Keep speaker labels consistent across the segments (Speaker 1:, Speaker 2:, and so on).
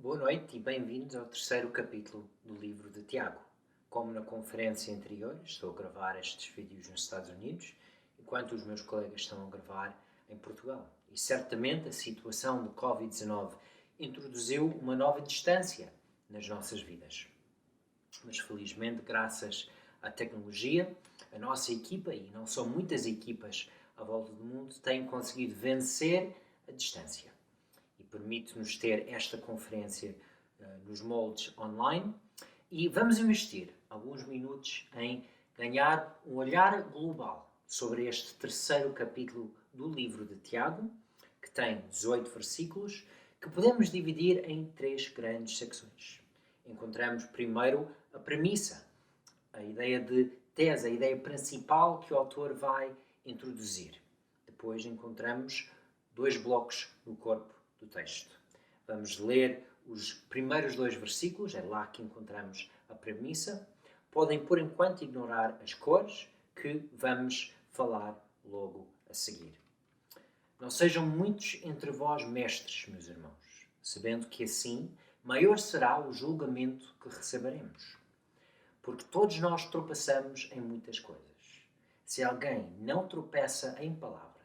Speaker 1: Boa noite e bem-vindos ao terceiro capítulo do livro de Tiago. Como na conferência anterior, estou a gravar estes vídeos nos Estados Unidos, enquanto os meus colegas estão a gravar em Portugal. E certamente a situação de Covid-19 introduziu uma nova distância nas nossas vidas. Mas felizmente, graças à tecnologia, a nossa equipa, e não são muitas equipas à volta do mundo, têm conseguido vencer a distância. E permite-nos ter esta conferência nos moldes online e vamos investir alguns minutos em ganhar um olhar global sobre este terceiro capítulo do livro de Tiago, que tem 18 versículos, que podemos dividir em três grandes secções. Encontramos primeiro a premissa, a ideia de tese, a ideia principal que o autor vai introduzir. Depois encontramos dois blocos no corpo do texto. Vamos ler os primeiros dois versículos, é lá que encontramos a premissa. Podem, por enquanto, ignorar as cores, que vamos falar logo a seguir. Não sejam muitos entre vós mestres, meus irmãos, sabendo que assim maior será o julgamento que receberemos. Porque todos nós tropeçamos em muitas coisas. Se alguém não tropeça em palavra,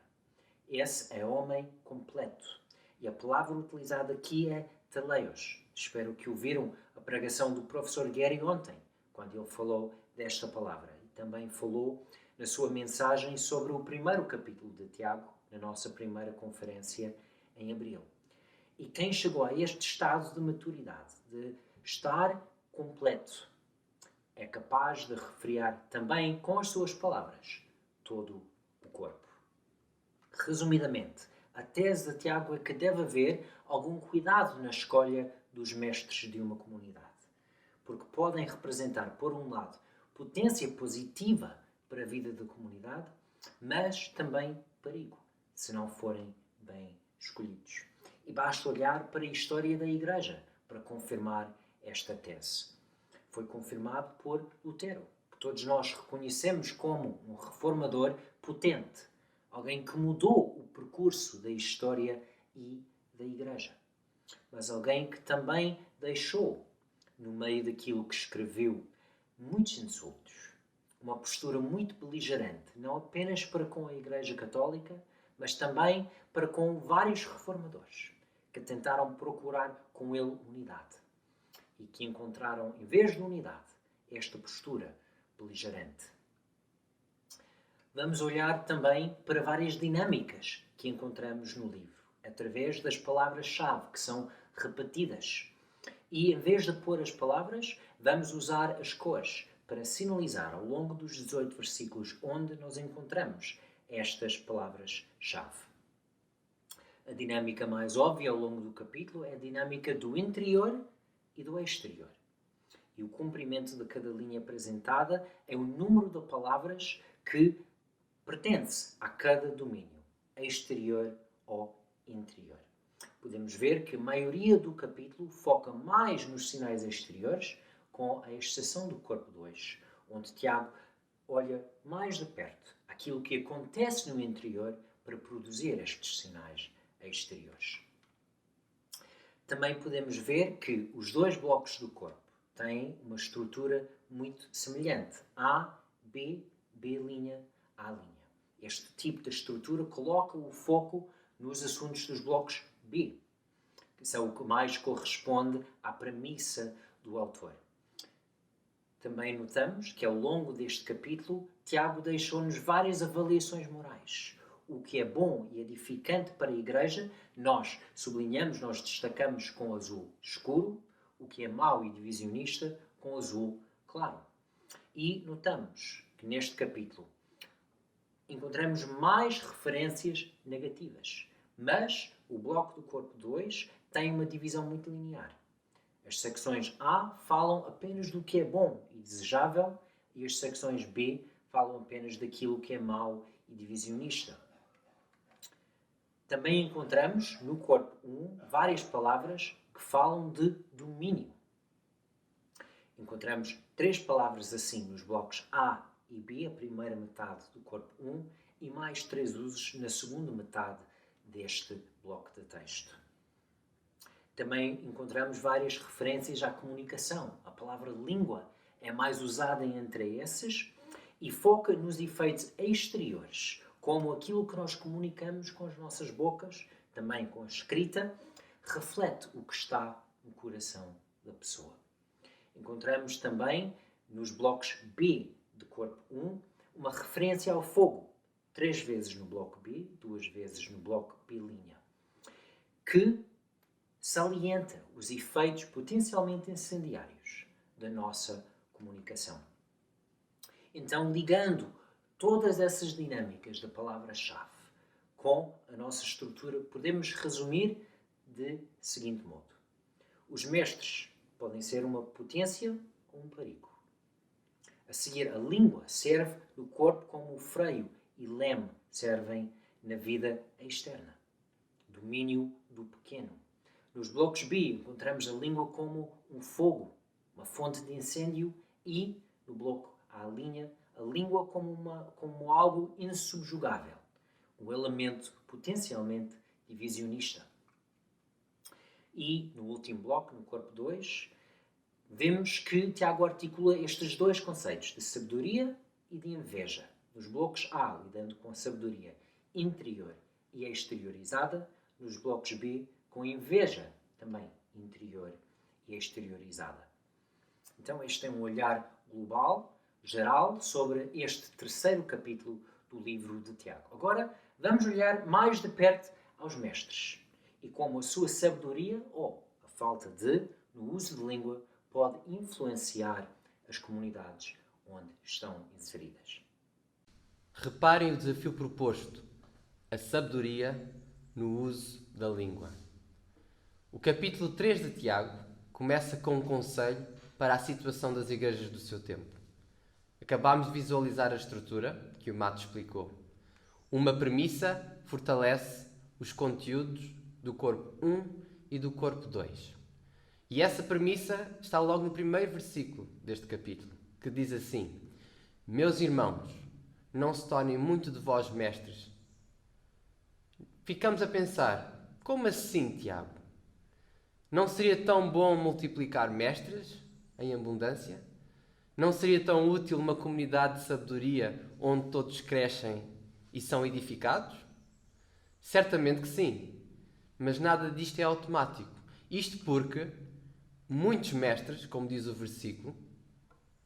Speaker 1: esse é homem completo. E a palavra utilizada aqui é teleios. Espero que ouviram a pregação do professor Gary ontem, quando ele falou desta palavra. E também falou na sua mensagem sobre o primeiro capítulo de Tiago, na nossa primeira conferência em abril. E quem chegou a este estado de maturidade, de estar completo, é capaz de refriar também com as suas palavras todo o corpo. Resumidamente, a tese de Tiago é que deve haver algum cuidado na escolha dos mestres de uma comunidade, porque podem representar, por um lado, potência positiva para a vida da comunidade, mas também perigo, se não forem bem escolhidos. E basta olhar para a história da Igreja para confirmar esta tese. Foi confirmado por Lutero, que todos nós reconhecemos como um reformador potente, alguém que mudou o percurso da história e da Igreja. Mas alguém que também deixou, no meio daquilo que escreveu, muitos insultos. Uma postura muito beligerante, não apenas para com a Igreja Católica, mas também para com vários reformadores, que tentaram procurar com ele unidade. E que encontraram, em vez de unidade, esta postura beligerante. Vamos olhar também para várias dinâmicas que encontramos no livro, através das palavras-chave que são repetidas. E em vez de pôr as palavras, vamos usar as cores para sinalizar ao longo dos 18 versículos onde nós encontramos estas palavras-chave. A dinâmica mais óbvia ao longo do capítulo é a dinâmica do interior e do exterior. E o comprimento de cada linha apresentada é o número de palavras que pertence a cada domínio, exterior ou interior. Podemos ver que a maioria do capítulo foca mais nos sinais exteriores, com a exceção do corpo 2, onde Tiago olha mais de perto aquilo que acontece no interior para produzir estes sinais exteriores. Também podemos ver que os dois blocos do corpo têm uma estrutura muito semelhante. A, B, B', A'. Este tipo de estrutura coloca o foco nos assuntos dos blocos B, que são o que mais corresponde à premissa do autor. Também notamos que ao longo deste capítulo, Tiago deixou-nos várias avaliações morais. O que é bom e edificante para a Igreja, nós sublinhamos, nós destacamos com azul escuro, o que é mau e divisionista com azul claro. E notamos que neste capítulo encontramos mais referências negativas, mas o bloco do corpo 2 tem uma divisão muito linear. As secções A falam apenas do que é bom e desejável e as secções B falam apenas daquilo que é mau e divisionista. Também encontramos no corpo 1 várias palavras que falam de domínio. Encontramos 3 palavras assim nos blocos A e B, a primeira metade do corpo 1, e mais 3 usos na segunda metade deste bloco de texto. Também encontramos várias referências à comunicação. A palavra língua é mais usada entre esses e foca nos efeitos exteriores, como aquilo que nós comunicamos com as nossas bocas, também com a escrita, reflete o que está no coração da pessoa. Encontramos também nos blocos B de corpo 1 uma referência ao fogo, 3 vezes no bloco B, 2 vezes no bloco B', que salienta os efeitos potencialmente incendiários da nossa comunicação. Então, ligando todas essas dinâmicas da palavra-chave com a nossa estrutura, podemos resumir de seguinte modo. Os mestres podem ser uma potência ou um perigo. A seguir, a língua serve no corpo como o freio e leme servem na vida externa. Domínio do pequeno. Nos blocos B encontramos a língua como um fogo, uma fonte de incêndio e, no bloco A', a língua como algo insubjugável, um elemento potencialmente divisionista. E, no último bloco, no corpo 2, vemos que Tiago articula estes dois conceitos de sabedoria e de inveja. Nos blocos A, lidando com a sabedoria interior e exteriorizada, nos blocos B, com inveja também interior e exteriorizada. Então, este é um olhar global, geral, sobre este terceiro capítulo do livro de Tiago. Agora, vamos olhar mais de perto aos mestres e como a sua sabedoria, ou a falta de, no uso de língua, pode influenciar as comunidades onde estão inseridas.
Speaker 2: Reparem o desafio proposto, a sabedoria no uso da língua. O capítulo 3 de Tiago começa com um conselho para a situação das igrejas do seu tempo. Acabámos de visualizar a estrutura que o Mato explicou. Uma premissa fortalece os conteúdos do corpo 1 e do corpo 2. E essa premissa está logo no primeiro versículo deste capítulo, que diz assim: Meus irmãos, não se tornem muito de vós mestres. Ficamos a pensar, como assim, Tiago? Não seria tão bom multiplicar mestres em abundância? Não seria tão útil uma comunidade de sabedoria onde todos crescem e são edificados? Certamente que sim, mas nada disto é automático. Isto porque muitos mestres, como diz o versículo,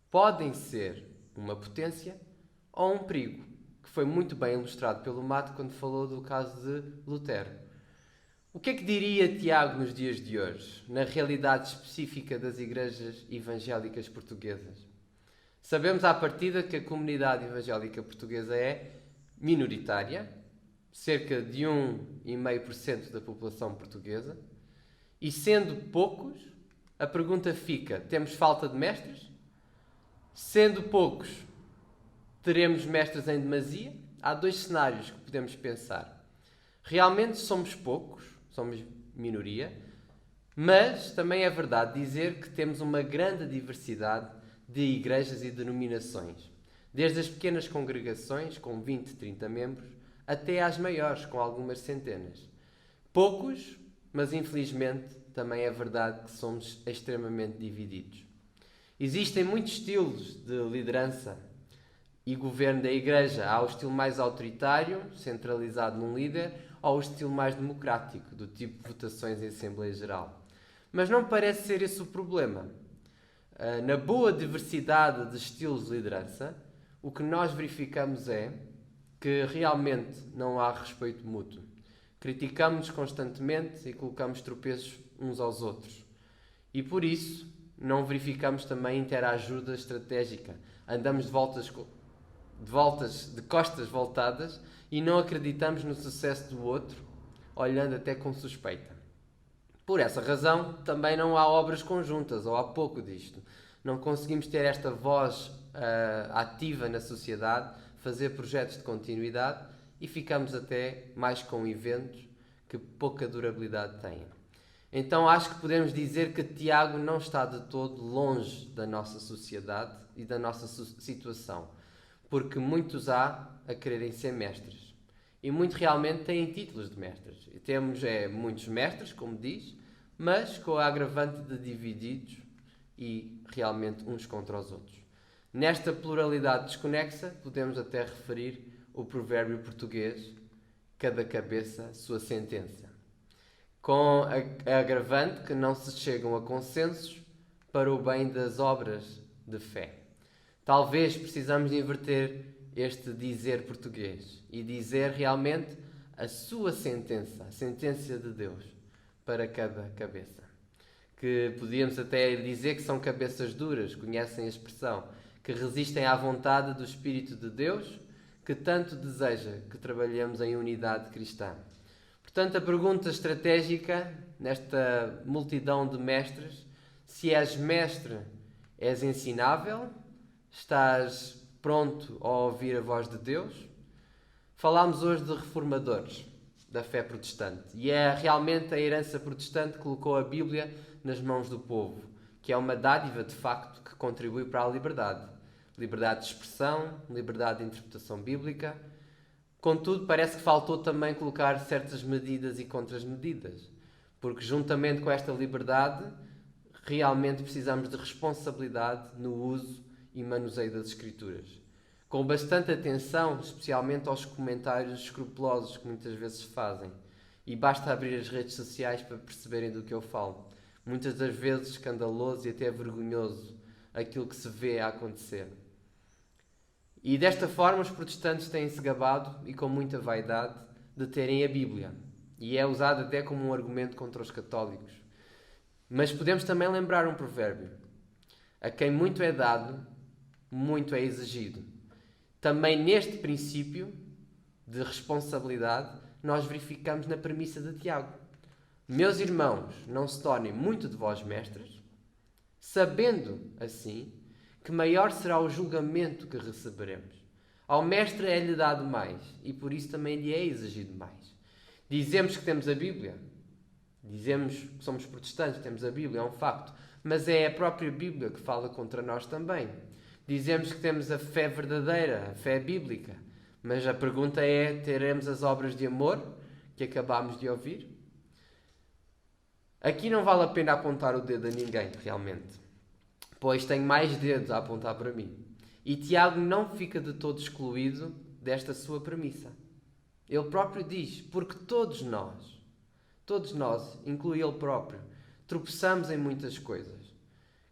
Speaker 2: podem ser uma potência ou um perigo, que foi muito bem ilustrado pelo Mato quando falou do caso de Lutero. O que é que diria Tiago nos dias de hoje, na realidade específica das igrejas evangélicas portuguesas? Sabemos à partida que a comunidade evangélica portuguesa é minoritária, cerca de 1,5% da população portuguesa, e sendo poucos, a pergunta fica: temos falta de mestres? Sendo poucos, teremos mestres em demasia? Há dois cenários que podemos pensar. Realmente somos poucos, somos minoria, mas também é verdade dizer que temos uma grande diversidade de igrejas e denominações, desde as pequenas congregações com 20, 30 membros, até às maiores, com algumas centenas. Poucos, mas infelizmente também é verdade que somos extremamente divididos. Existem muitos estilos de liderança e governo da Igreja. Há o estilo mais autoritário, centralizado num líder, ou o estilo mais democrático, do tipo de votações em Assembleia Geral. Mas não parece ser esse o problema. Na boa diversidade de estilos de liderança, o que nós verificamos é que realmente não há respeito mútuo. Criticamos-nos constantemente e colocamos tropeços uns aos outros. E por isso não verificamos também interajuda estratégica. Andamos de costas voltadas e não acreditamos no sucesso do outro, olhando até com suspeita. Por essa razão, também não há obras conjuntas, ou há pouco disto. Não conseguimos ter esta voz ativa na sociedade, fazer projetos de continuidade e ficamos até mais com eventos que pouca durabilidade têm. Então acho que podemos dizer que Tiago não está de todo longe da nossa sociedade e da nossa situação, porque muitos há a quererem ser mestres. E muito realmente têm títulos de mestres. E temos muitos mestres, como diz, mas com a agravante de divididos e realmente uns contra os outros. Nesta pluralidade desconexa, podemos até referir o provérbio português: cada cabeça sua sentença, com a agravante que não se chegam a consensos para o bem das obras de fé. Talvez precisamos inverter este dizer português e dizer realmente a sua sentença, a sentença de Deus para cada cabeça. Que podíamos até dizer que são cabeças duras, conhecem a expressão, que resistem à vontade do Espírito de Deus, que tanto deseja que trabalhemos em unidade cristã. Portanto, a pergunta estratégica nesta multidão de mestres: se és mestre, és ensinável? Estás pronto a ouvir a voz de Deus? Falámos hoje de reformadores da fé protestante, e é realmente a herança protestante que colocou a Bíblia nas mãos do povo, que é uma dádiva de facto que contribui para a liberdade. Liberdade de expressão, liberdade de interpretação bíblica. Contudo, parece que faltou também colocar certas medidas e contramedidas, porque juntamente com esta liberdade, realmente precisamos de responsabilidade no uso e manuseio das Escrituras. Com bastante atenção, especialmente aos comentários escrupulosos que muitas vezes se fazem. E basta abrir as redes sociais para perceberem do que eu falo. Muitas das vezes escandaloso e até vergonhoso aquilo que se vê a acontecer. E desta forma os protestantes têm-se gabado, e com muita vaidade, de terem a Bíblia. E é usada até como um argumento contra os católicos. Mas podemos também lembrar um provérbio: a quem muito é dado, muito é exigido. Também neste princípio de responsabilidade, nós verificamos na premissa de Tiago: meus irmãos, não se tornem muito de vós mestres, sabendo assim que maior será o julgamento que receberemos. Ao mestre é-lhe dado mais, e por isso também lhe é exigido mais. Dizemos que temos a Bíblia, dizemos que somos protestantes, temos a Bíblia, é um facto, mas é a própria Bíblia que fala contra nós também. Dizemos que temos a fé verdadeira, a fé bíblica, mas a pergunta é: teremos as obras de amor que acabámos de ouvir? Aqui não vale a pena apontar o dedo a ninguém, realmente, pois tenho mais dedos a apontar para mim. E Tiago não fica de todo excluído desta sua premissa. Ele próprio diz: porque todos nós, inclui ele próprio, tropeçamos em muitas coisas.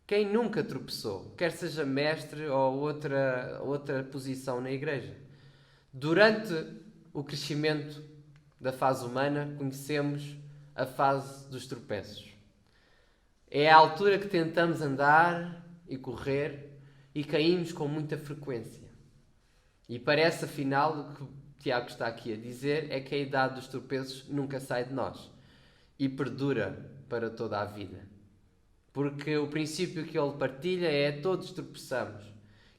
Speaker 2: Quem nunca tropeçou, quer seja mestre ou outra posição na igreja? Durante o crescimento da fase humana, conhecemos a fase dos tropeços. É a altura que tentamos andar e correr e caímos com muita frequência. E parece, afinal, o que o Tiago está aqui a dizer é que a idade dos tropeços nunca sai de nós e perdura para toda a vida. Porque o princípio que ele partilha é: todos tropeçamos,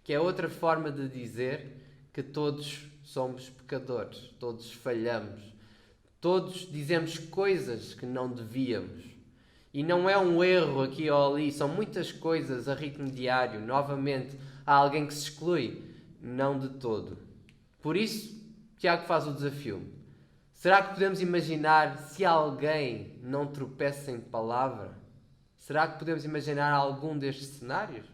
Speaker 2: que é outra forma de dizer que todos somos pecadores, todos falhamos, todos dizemos coisas que não devíamos. E não é um erro aqui ou ali, são muitas coisas a ritmo diário. Novamente, há alguém que se exclui? Não de todo. Por isso, Tiago faz o desafio. Será que podemos imaginar se alguém não tropeça em palavra? Será que podemos imaginar algum destes cenários?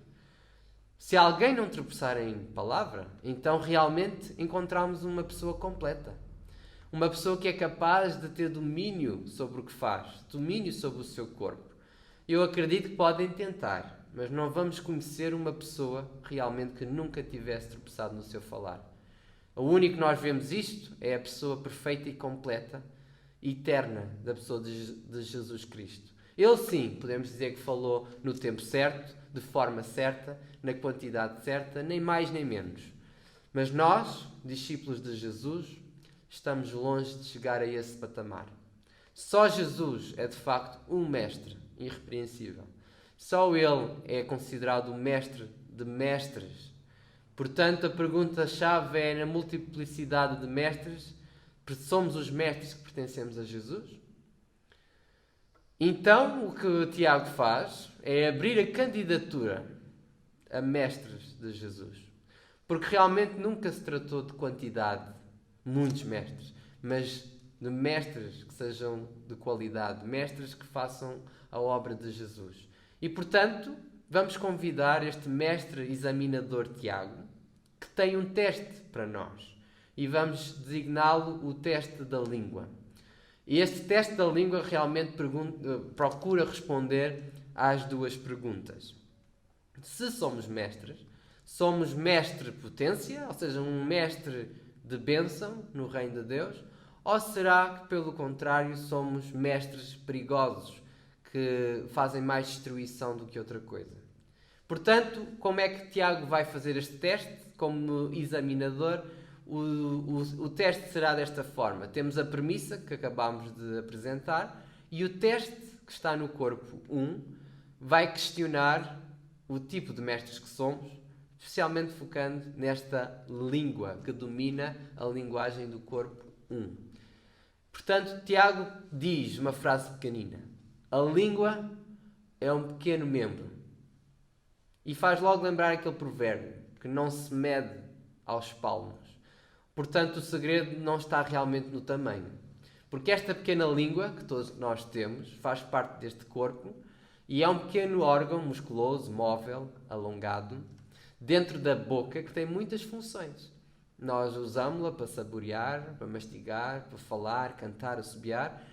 Speaker 2: Se alguém não tropeçar em palavra, então realmente encontramos uma pessoa completa. Uma pessoa que é capaz de ter domínio sobre o que faz, domínio sobre o seu corpo. Eu acredito que podem tentar, mas não vamos conhecer uma pessoa realmente que nunca tivesse tropeçado no seu falar. O único que nós vemos isto é a pessoa perfeita e completa, eterna, da pessoa de Jesus Cristo. Ele sim, podemos dizer que falou no tempo certo, de forma certa, na quantidade certa, nem mais nem menos. Mas nós, discípulos de Jesus, estamos longe de chegar a esse patamar. Só Jesus é de facto um mestre irrepreensível. Só ele é considerado o mestre de mestres. Portanto, a pergunta-chave é: na multiplicidade de mestres, somos os mestres que pertencemos a Jesus? Então, o que o Tiago faz é abrir a candidatura a mestres de Jesus. Porque realmente nunca se tratou de quantidade, muitos mestres, mas de mestres que sejam de qualidade, mestres que façam a obra de Jesus. E, portanto, vamos convidar este mestre examinador Tiago, que tem um teste para nós. E vamos designá-lo o teste da língua. E este teste da língua realmente procura responder às duas perguntas. Se somos mestre potência, ou seja, um mestre de bênção no reino de Deus, ou será que, pelo contrário, somos mestres perigosos, que fazem mais destruição do que outra coisa? Portanto, como é que Tiago vai fazer este teste? Como examinador, o teste será desta forma. Temos a premissa que acabámos de apresentar e o teste que está no corpo 1 vai questionar o tipo de mestres que somos, especialmente focando nesta língua que domina a linguagem do corpo 1. Portanto, Tiago diz uma frase pequenina: a língua é um pequeno membro. E faz logo lembrar aquele provérbio, que não se mede aos palmos. Portanto, o segredo não está realmente no tamanho. Porque esta pequena língua, que todos nós temos, faz parte deste corpo e é um pequeno órgão musculoso, móvel, alongado, dentro da boca, que tem muitas funções. Nós usamos-la para saborear, para mastigar, para falar, cantar, assobiar.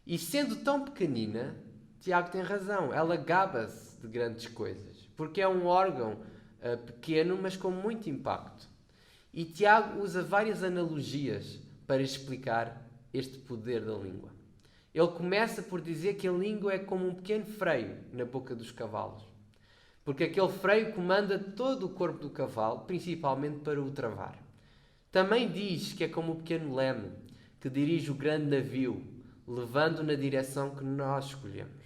Speaker 2: E sendo tão pequenina, Tiago tem razão, ela gaba-se de grandes coisas. Porque é um órgão pequeno, mas com muito impacto. E Tiago usa várias analogias para explicar este poder da língua. Ele começa por dizer que a língua é como um pequeno freio na boca dos cavalos. Porque aquele freio comanda todo o corpo do cavalo, principalmente para o travar. Também diz que é como um pequeno leme que dirige o grande navio, levando na direção que nós escolhemos.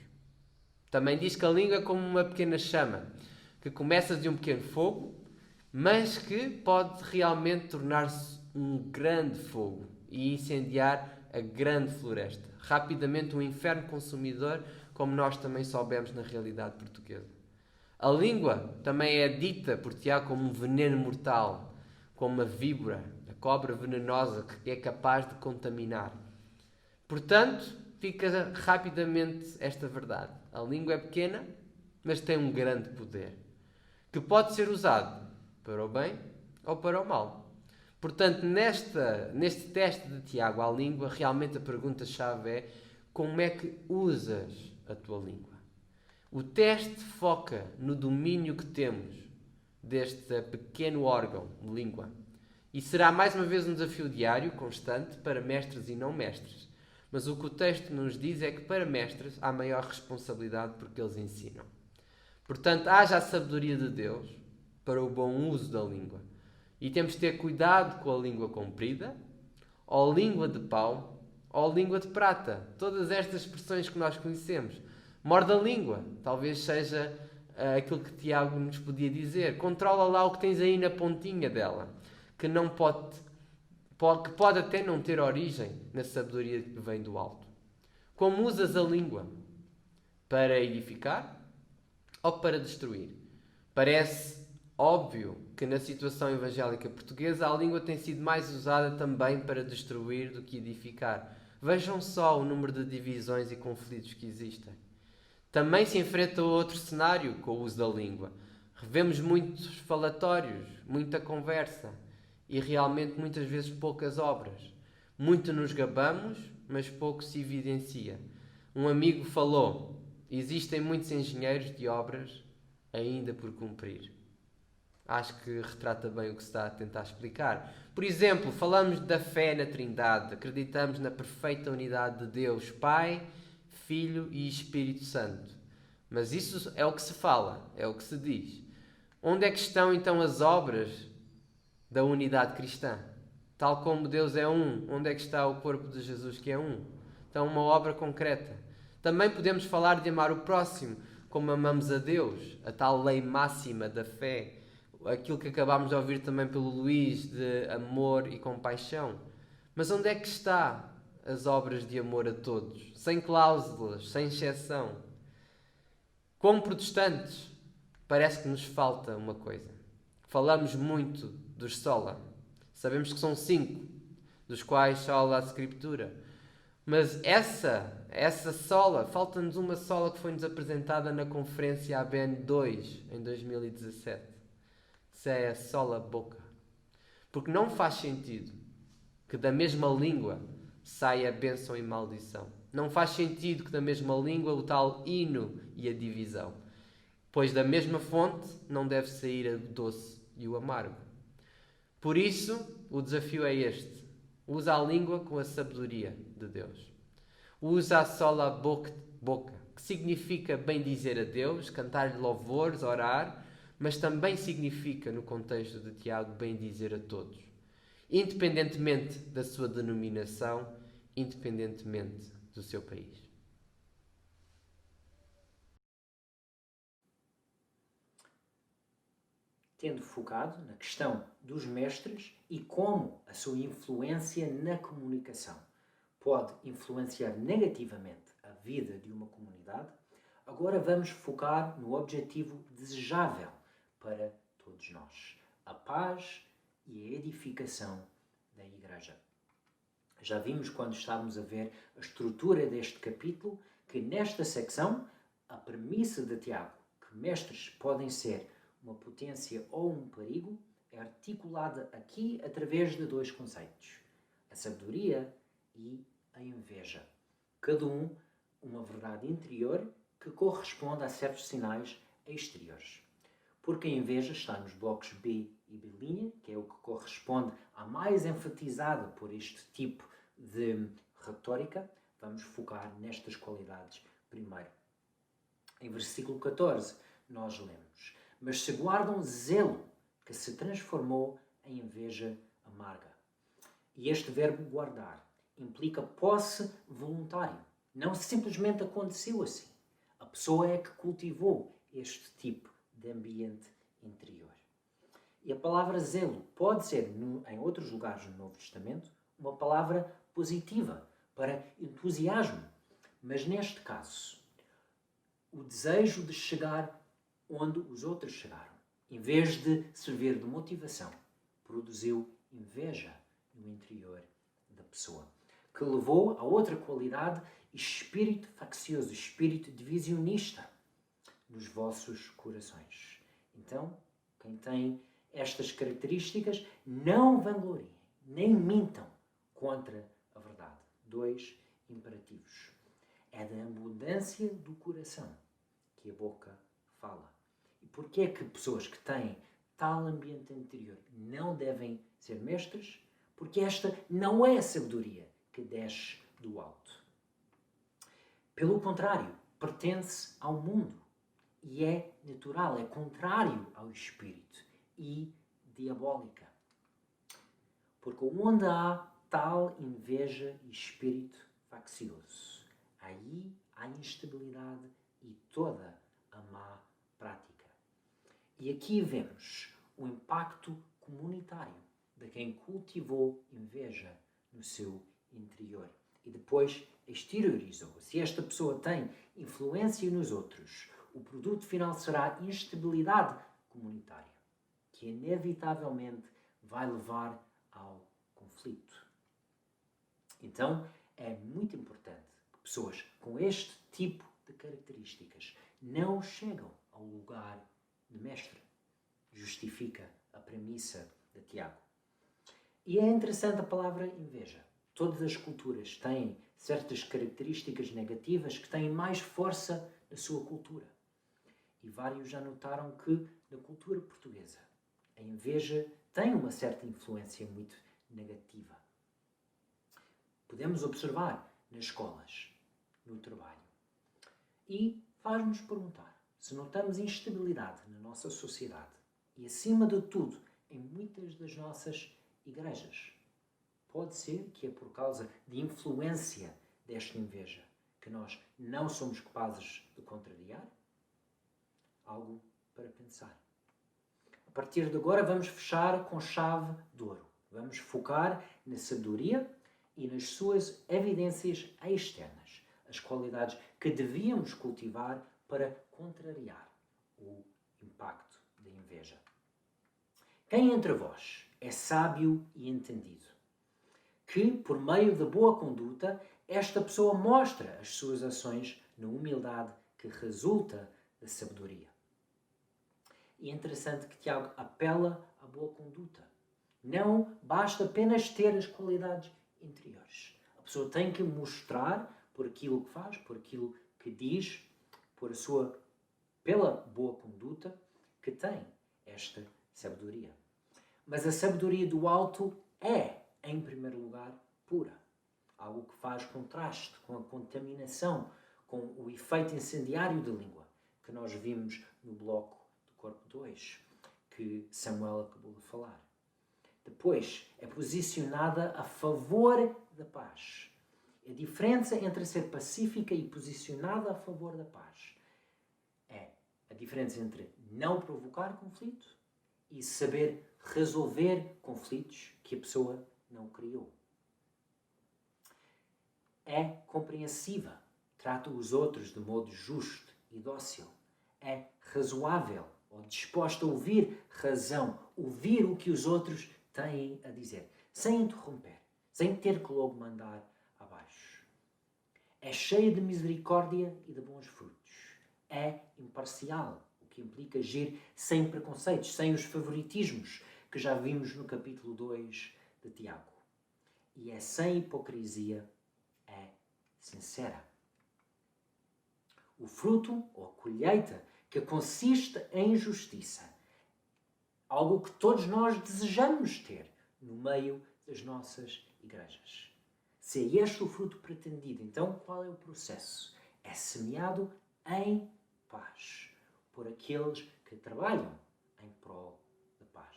Speaker 2: Também diz que a língua é como uma pequena chama, que começa de um pequeno fogo, mas que pode realmente tornar-se um grande fogo e incendiar a grande floresta. Rapidamente um inferno consumidor, como nós também soubemos na realidade portuguesa. A língua também é dita por Tiago como um veneno mortal, como uma víbora, a cobra venenosa que é capaz de contaminar. Portanto, fica rapidamente esta verdade. A língua é pequena, mas tem um grande poder, que pode ser usado para o bem ou para o mal. Portanto, neste teste de Tiago à língua, realmente a pergunta-chave é: como é que usas a tua língua? O teste foca no domínio que temos deste pequeno órgão, língua. E será mais uma vez um desafio diário, constante, para mestres e não mestres. Mas o que o texto nos diz é que para mestres há maior responsabilidade porque eles ensinam. Portanto, haja a sabedoria de Deus para o bom uso da língua. E temos de ter cuidado com a língua comprida, ou língua de pau, ou língua de prata. Todas estas expressões que nós conhecemos. Morde a língua, talvez seja aquilo que Tiago nos podia dizer. Controla lá o que tens aí na pontinha dela, que pode até não ter origem na sabedoria que vem do alto. Como usas a língua? Para edificar ou para destruir? Parece óbvio que na situação evangélica portuguesa a língua tem sido mais usada também para destruir do que edificar. Vejam só o número de divisões e conflitos que existem. Também se enfrenta outro cenário com o uso da língua. Revemos muitos falatórios, muita conversa e realmente muitas vezes poucas obras. Muito nos gabamos, mas pouco se evidencia. Um amigo falou: existem muitos engenheiros de obras ainda por cumprir. Acho que retrata bem o que se está a tentar explicar. Por exemplo, falamos da fé na Trindade. Acreditamos na perfeita unidade de Deus, Pai, Filho e Espírito Santo. Mas isso é o que se fala, é o que se diz. Onde é que estão então as obras da unidade cristã? Tal como Deus é um, onde é que está o corpo de Jesus que é um? Então, uma obra concreta. Também podemos falar de amar o próximo, como amamos a Deus, a tal lei máxima da fé. Aquilo que acabámos de ouvir também pelo Luís, de amor e compaixão. Mas onde é que está as obras de amor a todos? Sem cláusulas, sem exceção. Como protestantes, parece que nos falta uma coisa. Falamos muito dos sola. Sabemos que são 5, dos quais sola a Escritura. Mas essa sola, falta-nos uma sola que foi-nos apresentada na conferência ABN 2 em 2017. Isso é a sola boca. Porque não faz sentido que da mesma língua saia bênção e maldição. Não faz sentido que da mesma língua o tal hino e a divisão. Pois da mesma fonte não deve sair o doce e o amargo. Por isso, o desafio é este. Usa a língua com a sabedoria de Deus. Usa a sola boca, que significa bem dizer a Deus, cantar-lhe louvores, orar, mas também significa, no contexto de Tiago, bem dizer a todos. Independentemente da sua denominação, independentemente do seu país.
Speaker 1: Tendo focado na questão dos mestres e como a sua influência na comunicação pode influenciar negativamente a vida de uma comunidade, agora vamos focar no objetivo desejável para todos nós: a paz e a edificação da Igreja. Já vimos, quando estávamos a ver a estrutura deste capítulo, que nesta secção a premissa de Tiago, que mestres podem ser uma potência ou um perigo, é articulada aqui através de dois conceitos: a sabedoria e a inveja. Cada um uma verdade interior que corresponde a certos sinais exteriores. Porque a inveja está nos blocos B e B', que é o que corresponde à mais enfatizada por este tipo de retórica, vamos focar nestas qualidades primeiro. Em versículo 14, nós lemos: mas se guardam zelo, que se transformou em inveja amarga. E este verbo guardar implica posse voluntária. Não simplesmente aconteceu assim. A pessoa é que cultivou este tipo de ambiente interior. E a palavra zelo pode ser, em outros lugares do Novo Testamento, uma palavra positiva para entusiasmo. Mas neste caso, o desejo de chegar onde os outros chegaram, em vez de servir de motivação, produziu inveja no interior da pessoa, que levou a outra qualidade: espírito faccioso, espírito divisionista nos vossos corações. Então, quem tem estas características, não vangloriem, nem mintam contra a verdade. Dois imperativos. É da abundância do coração que a boca fala. E porquê é que pessoas que têm tal ambiente interior não devem ser mestres? Porque esta não é a sabedoria que desce do alto. Pelo contrário, pertence ao mundo e é natural, é contrário ao espírito e diabólica. Porque onde há tal inveja e espírito faccioso, aí há instabilidade e toda a má prática. E aqui vemos o impacto comunitário de quem cultivou inveja no seu interior e depois exteriorizou. Se esta pessoa tem influência nos outros, o produto final será instabilidade comunitária, que inevitavelmente vai levar ao conflito. Então, é muito importante que pessoas com este tipo de características não chegam ao lugar de mestre. Justifica a premissa de Tiago. E é interessante a palavra inveja. Todas as culturas têm certas características negativas que têm mais força na sua cultura. E vários já notaram que, na cultura portuguesa, a inveja tem uma certa influência muito negativa. Podemos observar nas escolas, no trabalho. E faz-nos perguntar se notamos instabilidade na nossa sociedade e, acima de tudo, em muitas das nossas igrejas. Pode ser que é por causa de influência desta inveja que nós não somos capazes de contrariar? Algo para pensar. A partir de agora vamos fechar com chave de ouro. Vamos focar na sabedoria e nas suas evidências externas, as qualidades que devíamos cultivar para contrariar o impacto da inveja. Quem entre vós é sábio e entendido, que, por meio da boa conduta, esta pessoa mostra as suas ações na humildade que resulta da sabedoria. E é interessante que Tiago apela à boa conduta. Não basta apenas ter as qualidades interiores. A pessoa tem que mostrar por aquilo que faz, por aquilo que diz, pela boa conduta, que tem esta sabedoria. Mas a sabedoria do alto é, em primeiro lugar, pura. Algo que faz contraste com a contaminação, com o efeito incendiário da língua, que nós vimos no bloco do corpo 2, que Samuel acabou de falar. Depois, é posicionada a favor da paz. A diferença entre ser pacífica e posicionada a favor da paz é a diferença entre não provocar conflito e saber resolver conflitos que a pessoa não criou. É compreensiva, trata os outros de modo justo e dócil. É razoável, ou disposta a ouvir razão, ouvir o que os outros têm a dizer, sem interromper, sem ter que logo mandar abaixo. É cheia de misericórdia e de bons frutos. É imparcial, o que implica agir sem preconceitos, sem os favoritismos que já vimos no capítulo 2 de Tiago. E é sem hipocrisia, é sincera. O fruto, ou a colheita, que consiste em justiça, algo que todos nós desejamos ter no meio das nossas igrejas. Se é este o fruto pretendido, então qual é o processo? É semeado em paz, por aqueles que trabalham em prol da paz.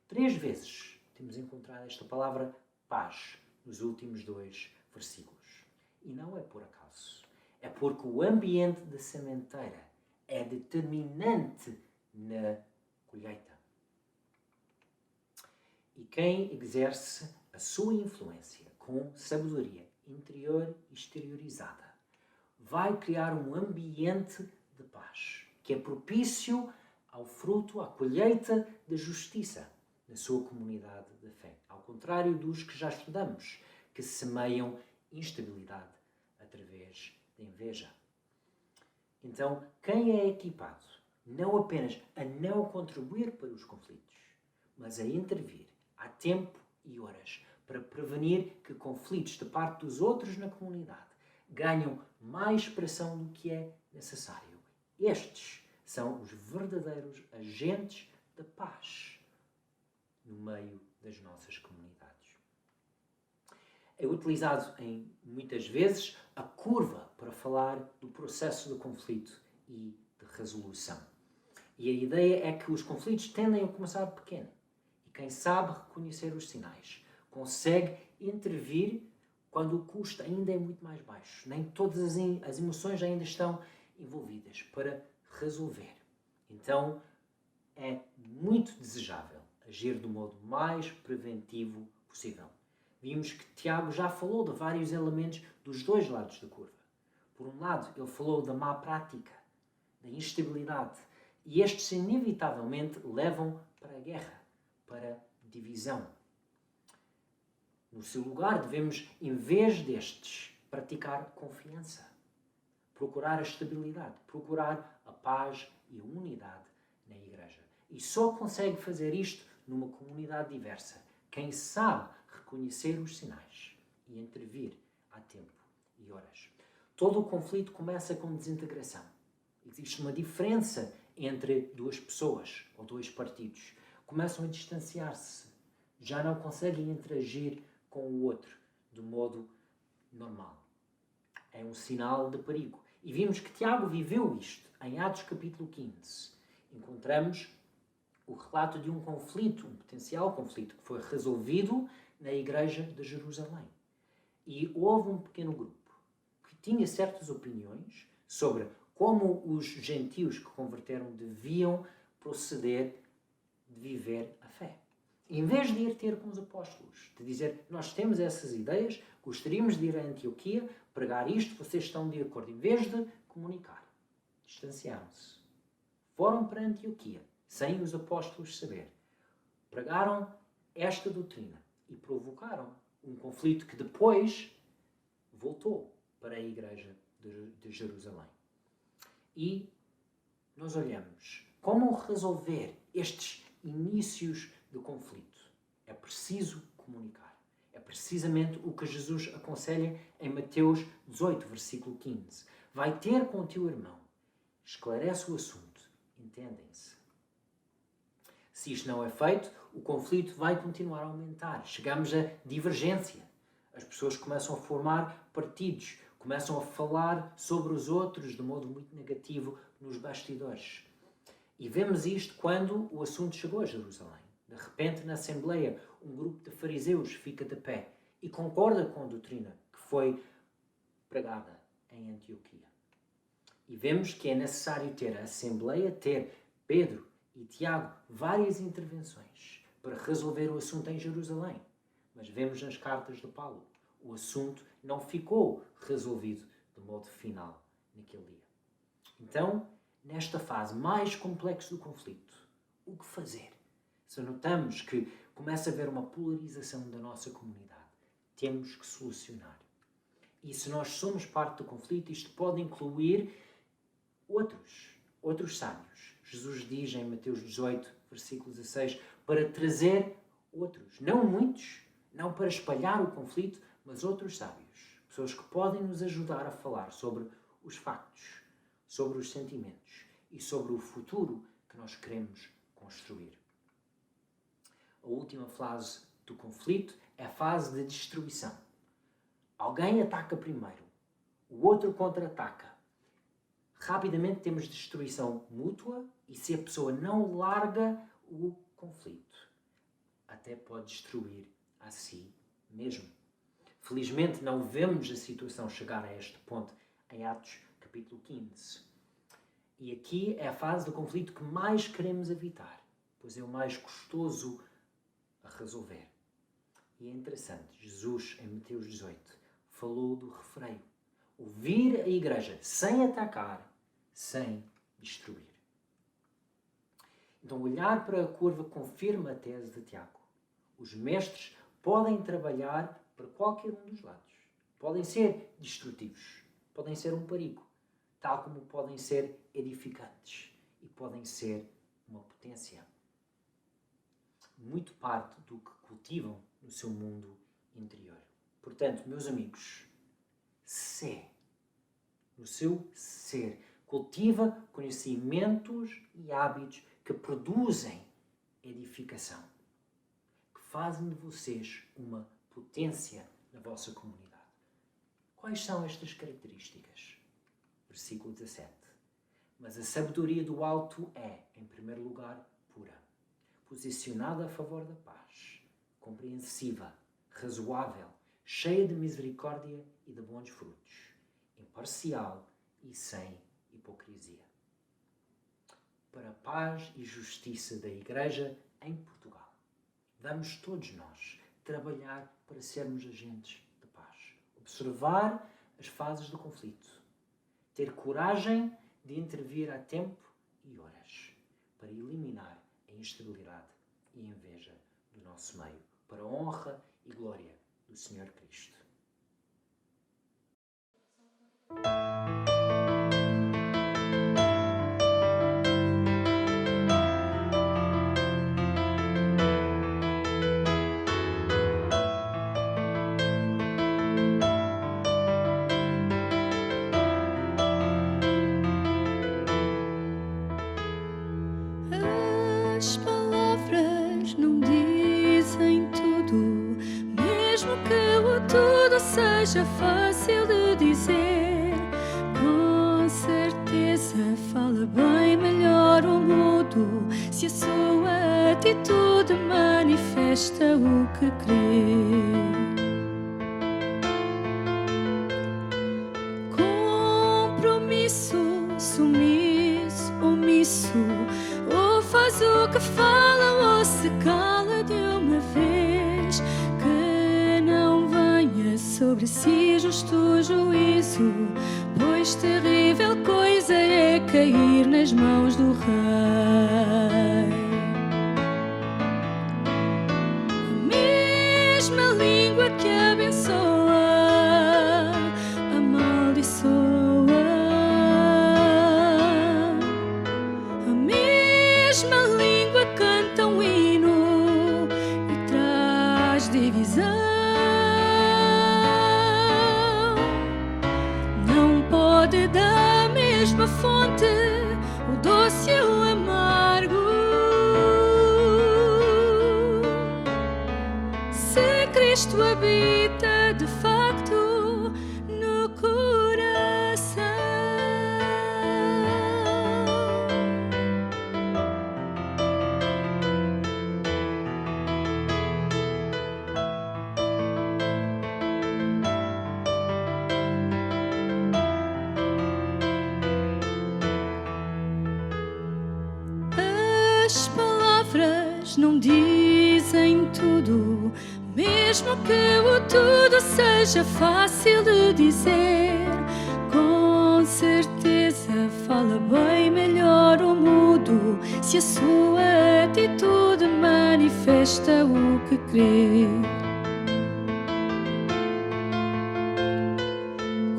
Speaker 1: 3 vezes temos encontrado esta palavra paz nos últimos 2 versículos. E não é por acaso. É porque o ambiente da sementeira é determinante na colheita. E quem exerce a sua influência com sabedoria interior e exteriorizada vai criar um ambiente de paz, que é propício ao fruto, à colheita da justiça na sua comunidade de fé. Ao contrário dos que já estudamos, que semeiam instabilidade através da inveja. Então, quem é equipado não apenas a não contribuir para os conflitos, mas a intervir a tempo e horas para prevenir que conflitos de parte dos outros na comunidade ganham mais expressão do que é necessário. Estes são os verdadeiros agentes da paz no meio das nossas comunidades. É utilizado muitas vezes a curva para falar do processo de conflito e de resolução. E a ideia é que os conflitos tendem a começar pequeno. E quem sabe reconhecer os sinais consegue intervir quando o custo ainda é muito mais baixo. Nem todas as emoções ainda estão envolvidas para resolver. Então, é muito desejável agir do modo mais preventivo possível. Vimos que Tiago já falou de vários elementos dos 2 lados da curva. Por um lado, ele falou da má prática, da instabilidade, e estes inevitavelmente levam para a guerra, para a divisão. No seu lugar, devemos, em vez destes, praticar confiança, procurar a estabilidade, procurar a paz e a unidade na igreja. E só consegue fazer isto numa comunidade diversa. Quem sabe reconhecer os sinais e intervir a tempo e horas. Todo o conflito começa com desintegração. Existe uma diferença entre 2 pessoas ou 2 partidos. Começam a distanciar-se. Já não conseguem interagir com o outro de modo normal. É um sinal de perigo. E vimos que Tiago viveu isto em Atos capítulo 15. Encontramos o relato de um conflito, um potencial conflito, que foi resolvido na igreja de Jerusalém. E houve um pequeno grupo que tinha certas opiniões sobre como os gentios que converteram deviam proceder de viver a fé. Em vez de ir ter com os apóstolos, de dizer, nós temos essas ideias, gostaríamos de ir a Antioquia, pregar isto, vocês estão de acordo. Em vez de comunicar, distanciaram-se. Foram para Antioquia, sem os apóstolos saber. Pregaram esta doutrina e provocaram um conflito que depois voltou para a igreja de Jerusalém. E nós olhamos como resolver estes inícios de conflito. É preciso comunicar. É precisamente o que Jesus aconselha em Mateus 18, versículo 15. Vai ter com o teu irmão, esclarece o assunto, entendem-se. Se isto não é feito, o conflito vai continuar a aumentar. Chegamos a divergência. As pessoas começam a formar partidos, começam a falar sobre os outros de modo muito negativo nos bastidores. E vemos isto quando o assunto chegou a Jerusalém. De repente, na Assembleia, um grupo de fariseus fica de pé e concorda com a doutrina que foi pregada em Antioquia. E vemos que é necessário ter a Assembleia, ter Pedro e Tiago várias intervenções para resolver o assunto em Jerusalém. Mas vemos nas cartas de Paulo, o assunto não ficou resolvido de modo final naquele dia. Então, nesta fase mais complexa do conflito, o que fazer? Se notamos que começa a haver uma polarização da nossa comunidade, temos que solucionar. E se nós somos parte do conflito, isto pode incluir outros sábios. Jesus diz em Mateus 18, versículo 16, para trazer outros, não muitos, não para espalhar o conflito, mas outros sábios. Pessoas que podem nos ajudar a falar sobre os factos, sobre os sentimentos e sobre o futuro que nós queremos construir. A última fase do conflito é a fase de destruição. Alguém ataca primeiro, o outro contra-ataca. Rapidamente temos destruição mútua e se a pessoa não larga o conflito, até pode destruir a si mesmo. Felizmente não vemos a situação chegar a este ponto em Atos capítulo 15. E aqui é a fase do conflito que mais queremos evitar, pois é o mais custoso a resolver. E é interessante, Jesus em Mateus 18 falou do refreio. Ouvir a igreja sem atacar, sem destruir. Então, olhar para a curva confirma a tese de Tiago. Os mestres podem trabalhar para qualquer um dos lados. Podem ser destrutivos, podem ser um perigo, tal como podem ser edificantes e podem ser uma potência. Muito parte do que cultivam no seu mundo interior. Portanto, meus amigos, no seu ser, cultiva conhecimentos e hábitos que produzem edificação, que fazem de vocês uma potência na vossa comunidade. Quais são estas características? Versículo 17. Mas a sabedoria do alto é, em primeiro lugar, pura, posicionada a favor da paz, compreensiva, razoável, cheia de misericórdia e de bons frutos, imparcial e sem hipocrisia. Para a paz e justiça da Igreja em Portugal, vamos todos nós trabalhar para sermos agentes de paz. Observar as fases do conflito. Ter coragem de intervir a tempo e horas para eliminar a instabilidade e a inveja do nosso meio, para a honra e glória do Senhor Cristo.
Speaker 3: As palavras não dizem tudo, mesmo que o tudo seja fácil de dizer. Com certeza fala bem melhor o mudo se a sua atitude manifesta o que crê. Compromisso, sumiço, omisso, ou faz o que fala ou se cala de uma vez. Que não venha sobre si justo juízo, pois terrível coisa é cair nas mãos do Rei. A mesma língua que abençoa Cristo habita de facto no coração. As palavras não dizem tudo, mesmo que o tudo seja fácil de dizer. Com certeza fala bem melhor o mudo se a sua atitude manifesta o que crê.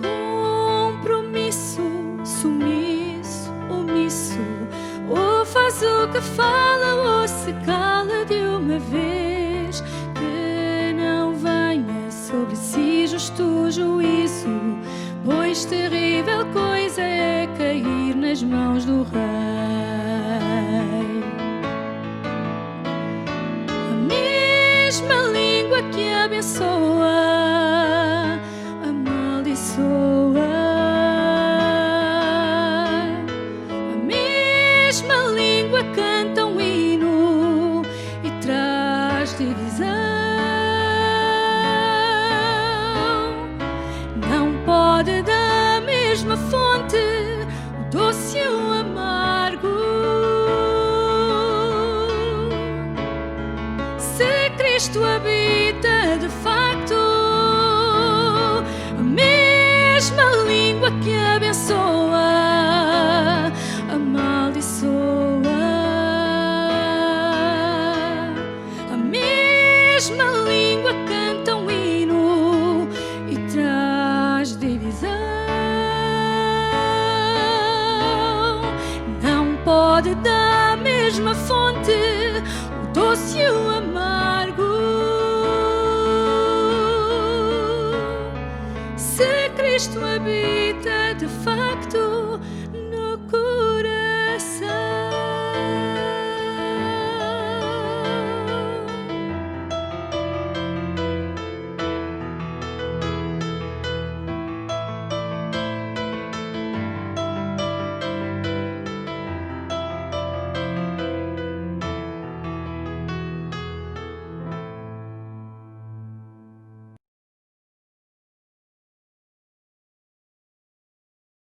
Speaker 3: Compromisso, sumiço, omisso, ou faz o que fala ou se cala de uma vez. Que não venha sobre si justo juízo, pois terrível coisa é cair nas mãos do Rei. A mesma língua que abençoa, amaldiçoa. A mesma língua canta um hino e traz divisão. Não pode da mesma fonte o doce e o amargo. Se Cristo habita de facto, a mesma língua que abençoa, amaldiçoa. A mesma língua canta um hino e traz divisão. Não pode da mesma fonte o doce e o amargo. Se Cristo habita de facto,